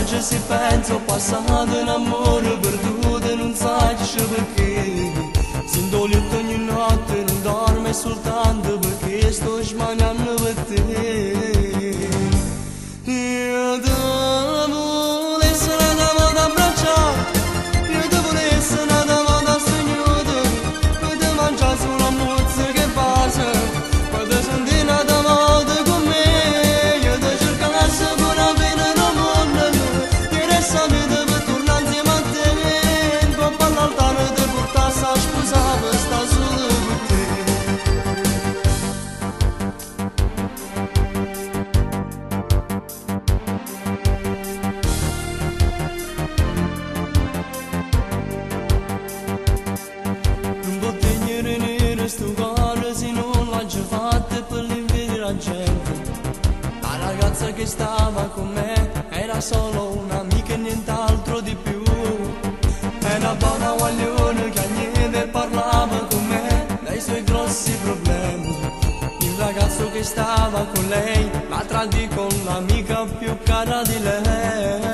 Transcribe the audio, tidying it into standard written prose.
oggi si pensa al passato, un amore perduto, non sai che perché. Si indolito ogni notte, non dorme soltanto perché sto sbagliando per te. Io te volessi una moda abbracciare, io te volessi una moda sognata, per te mangiare su una mozza che passa, per te sentire una moda con me, io te cercassi con una pena non mondo, io resta vita per tornare insieme a te, un po' all'altare te portassi a sposare per stare solo per te. Sto cuore se non l'ha già fatta per l'invidia della gente. La ragazza che stava con me era solo un'amica e nient'altro di più. È una buona guaglione che a niente parlava con me dei suoi grossi problemi. Il ragazzo che stava con lei la tradì con l'amica più cara di lei.